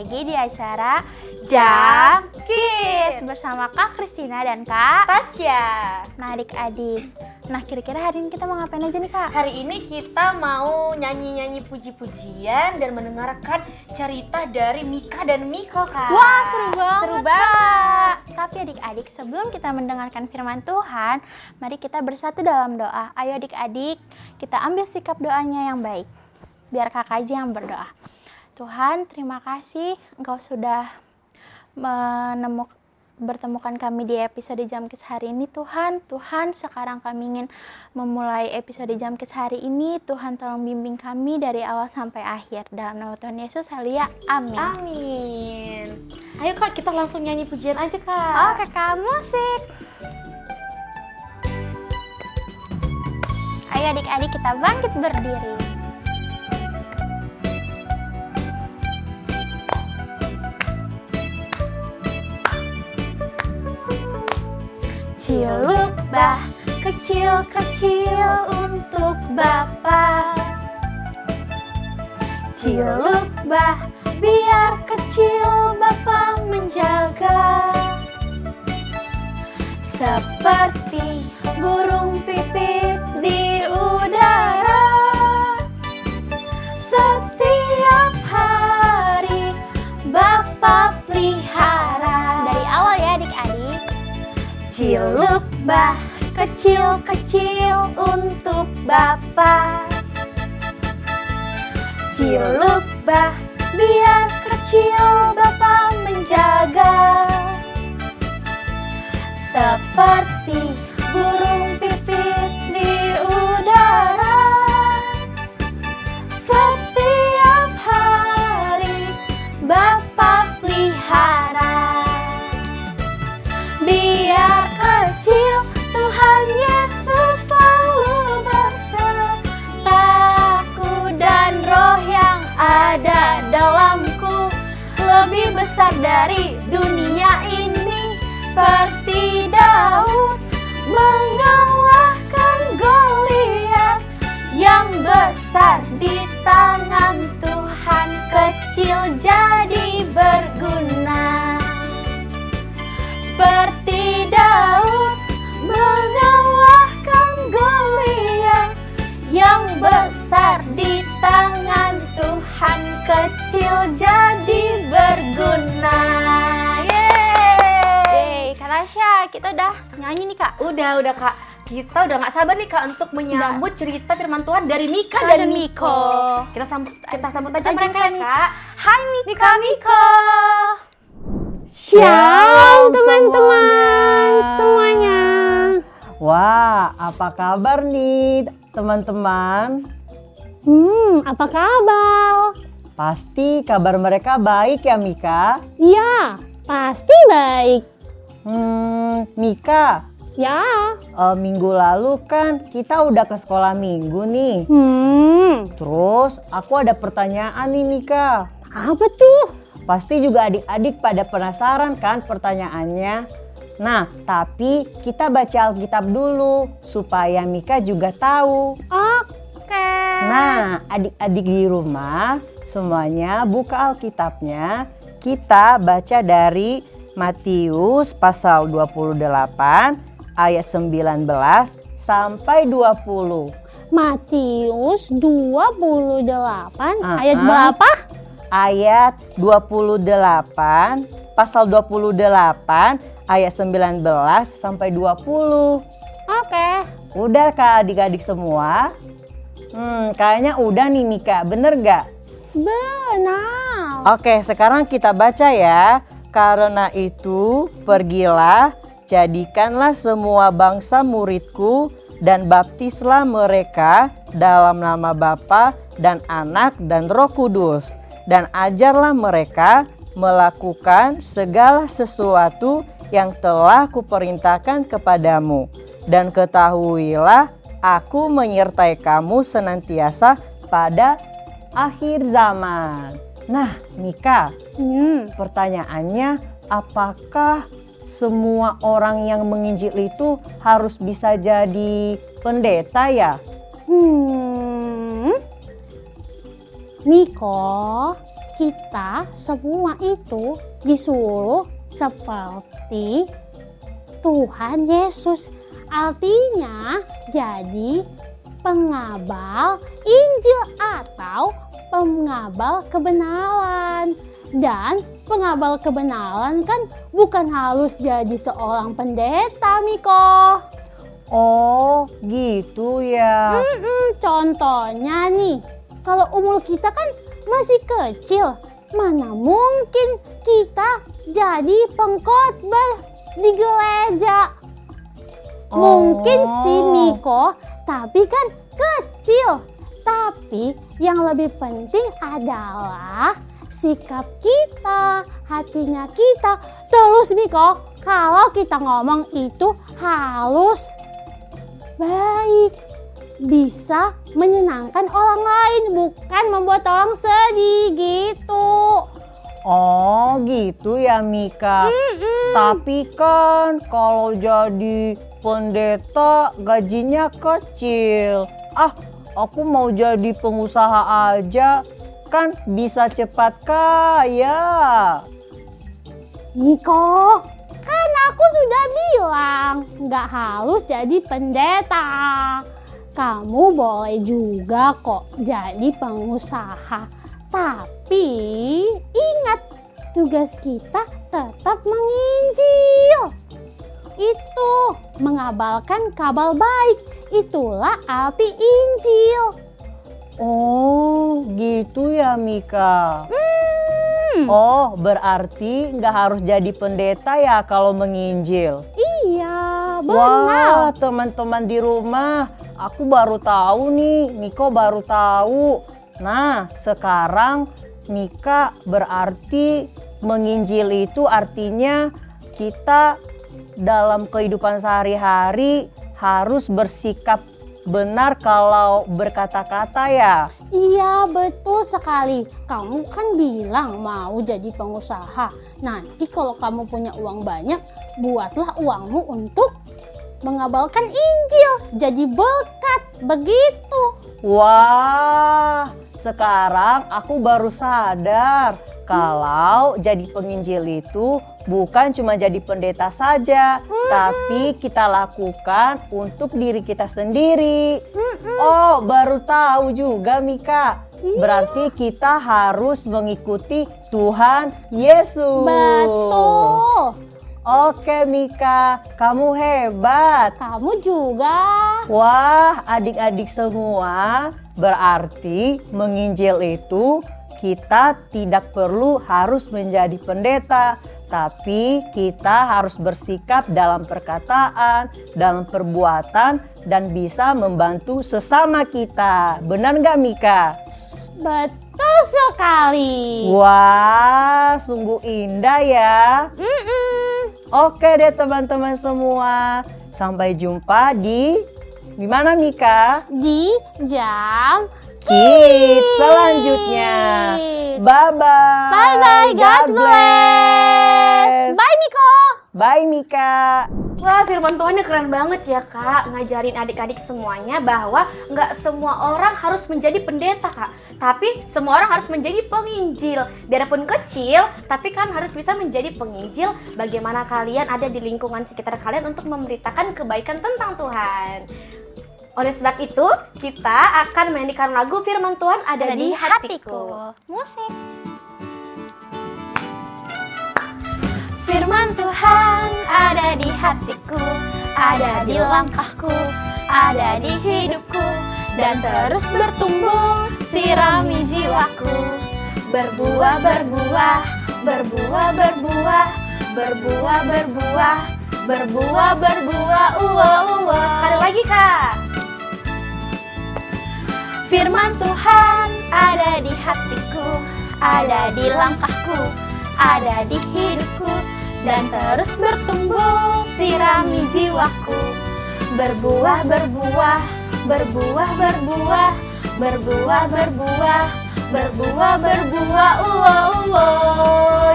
lagi di acara Jam Kids bersama Kak Kristina dan Kak Tasya. Nah adik-adik, nah kira-kira hari ini kita mau ngapain aja nih Kak? Hari ini kita mau nyanyi-nyanyi puji-pujian dan mendengarkan cerita dari Mika dan Miko, Kak. Wah seru banget, Seru banget. Tapi adik-adik, sebelum kita mendengarkan firman Tuhan, mari kita bersatu dalam doa. Ayo adik-adik, kita ambil sikap doanya yang baik. Biar kakak aja yang berdoa. Tuhan, terima kasih Engkau sudah bertemukan kami di episode Jam Kids hari ini. Tuhan, sekarang kami ingin memulai episode Jam Kids hari ini. Tuhan tolong bimbing kami dari awal sampai akhir. Dalam nama Tuhan Yesus, haleluya, amin. Amin. Ayo Kak, kita langsung nyanyi pujian aja, Kak. Oke Kak, musik. Ayo adik-adik, kita bangkit berdiri. Ciluk bah kecil-kecil untuk Bapa. Ciluk bah biar kecil Bapa menjaga. Seperti burung pipit di udara, setiap hari Bapa pelihara. Dari awal ya adik-adik. Ciluk bah kecil-kecil untuk Bapa. Ciluk bah biar kecil Bapa menjaga. Seperti burung pipit di udara, setiap hari Bapa pelihara. Biar kecil Tuhan Yesus selalu besertaku, dan roh yang ada dalamku lebih besar dari dunia ini. Seperti Daud mengalahkan Goliat yang besar di tangan Tuhan, kecil jadi berguna. Seperti Daud mengalahkan Goliat yang besar di tangan Tuhan, kecil jadi berguna. Yeay, Kak Tasya, kita udah nyanyi nih Kak. Udah Kak. Kita udah gak sabar nih Kak untuk menyambut cerita firman Tuhan dari Mika dan Miko. Kita sambut aja mereka ya Kak. Hai Mika, Miko. Shalom teman-teman semuanya. Wah, apa kabar nih teman-teman? Apa kabar? Pasti kabar mereka baik ya Mika? Iya, pasti baik. Mika, Ya. minggu lalu kan kita udah ke sekolah minggu nih. Terus aku ada pertanyaan nih Mika. Apa tuh? Pasti juga adik-adik pada penasaran kan pertanyaannya. Nah, tapi kita baca Alkitab dulu supaya Mika juga tahu. Oke. Nah, adik-adik di rumah semuanya buka Alkitabnya. Kita baca dari Matius pasal 28 ayat 19 sampai 20. Matius 28 ayat berapa? Ayat 28, pasal 28 ayat 19 sampai 20. Oke. Udah Kak adik-adik semua? Kayaknya udah nih Mika, bener gak? Benar. Oke, sekarang kita baca ya. Karena itu, pergilah, jadikanlah semua bangsa muridku, dan baptislah mereka dalam nama Bapa dan Anak dan Roh Kudus. Dan ajarlah mereka melakukan segala sesuatu yang telah kuperintahkan kepadamu. Dan ketahuilah, aku menyertai kamu senantiasa pada akhir zaman. Nah, Mika, pertanyaannya, apakah semua orang yang menginjil itu harus bisa jadi pendeta ya? Miko, kita semua itu disuruh seperti Tuhan Yesus. Artinya jadi pengabal Injil atau pengabal kebenaran. Dan pengabal kebenaran kan bukan harus jadi seorang pendeta, Miko. Oh, gitu ya. Contohnya nih, kalau umur kita kan masih kecil, mana mungkin kita jadi pengkhotbah di gereja. Mungkin sih Miko, tapi kan kecil. Tapi yang lebih penting adalah sikap kita, hatinya kita. Terus Miko, kalau kita ngomong itu harus baik, bisa menyenangkan orang lain, bukan membuat orang sedih gitu. Oh, gitu ya Mika. Tapi kan kalau jadi pendeta gajinya kecil. Aku mau jadi pengusaha aja, kan bisa cepat kaya. Niko, kan aku sudah bilang nggak harus jadi pendeta. Kamu boleh juga kok jadi pengusaha. Tapi ingat, tugas kita tetap menginjil. Itu mengabalkan kabar baik. Itulah arti Injil. Oh, gitu ya Mika. Oh, berarti nggak harus jadi pendeta ya kalau menginjil. Iya, Wah, benar. teman-teman di rumah, aku baru tahu nih, Miko baru tahu. Nah, sekarang Mika berarti menginjil itu artinya kita dalam kehidupan sehari-hari harus bersikap benar kalau berkata-kata ya. Iya, betul sekali. Kamu kan bilang mau jadi pengusaha. Nanti kalau kamu punya uang banyak, buatlah uangmu untuk mengabalkan Injil. Jadi berkat, begitu. Wah, sekarang aku baru sadar kalau jadi penginjil itu bukan cuma jadi pendeta saja, tapi kita lakukan untuk diri kita sendiri. Oh, baru tahu juga Mika. Berarti kita harus mengikuti Tuhan Yesus. Betul. Oke Mika, kamu hebat. Kamu juga. Wah, adik-adik semua, berarti menginjil itu kita tidak perlu harus menjadi pendeta, tapi kita harus bersikap dalam perkataan, dalam perbuatan, dan bisa membantu sesama kita. Benar nggak Mika? Betul sekali. Wah, sungguh indah ya. Oke deh teman-teman semua, sampai jumpa di mana Mika? Di jam Kids selanjutnya. Bye-bye. Bye-bye, God bless. Bye Miko. Bye Mika. Wah, firman Tuhannya keren banget ya Kak. Ngajarin adik-adik semuanya bahwa nggak semua orang harus menjadi pendeta Kak. Tapi semua orang harus menjadi penginjil. Biarpun kecil, tapi kan harus bisa menjadi penginjil. Bagaimana kalian ada di lingkungan sekitar kalian untuk memberitakan kebaikan tentang Tuhan. Oleh sebab itu, kita akan menyanyikan lagu firman Tuhan ada di hatiku. Musik. Firman Tuhan ada di hatiku, ada di langkahku, ada di hidupku, dan terus bertumbuh sirami jiwaku. Berbuah, berbuah, berbuah, berbuah, berbuah, berbuah, berbuah, berbuah, Sekali lagi Kak. Firman Tuhan ada di hatiku, ada di langkahku, ada di hidupku, dan terus bertumbuh sirami jiwaku. Berbuah, berbuah, berbuah, berbuah, berbuah, berbuah, berbuah, berbuah,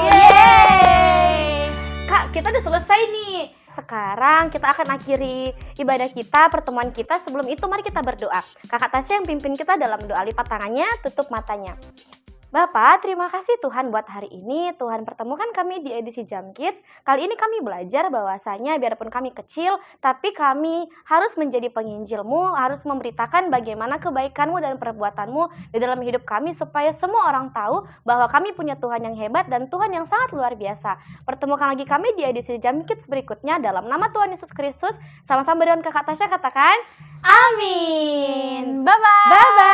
Yeay! Kak, kita udah selesai nih. Sekarang kita akan akhiri ibadah kita, pertemuan kita. Sebelum itu mari kita berdoa. Kakak Tasya yang pimpin kita dalam doa, lipat tangannya, tutup matanya. Bapak, terima kasih Tuhan buat hari ini. Tuhan pertemukan kami di edisi Jam Kids. Kali ini kami belajar bahwasanya biarpun kami kecil, tapi kami harus menjadi penginjilmu, harus memberitakan bagaimana kebaikanmu dan perbuatanmu di dalam hidup kami supaya semua orang tahu bahwa kami punya Tuhan yang hebat dan Tuhan yang sangat luar biasa. Pertemukan lagi kami di edisi Jam Kids berikutnya dalam nama Tuhan Yesus Kristus. Sama-sama dengan Kakak Tasya katakan, Amin. Bye-bye. Bye-bye.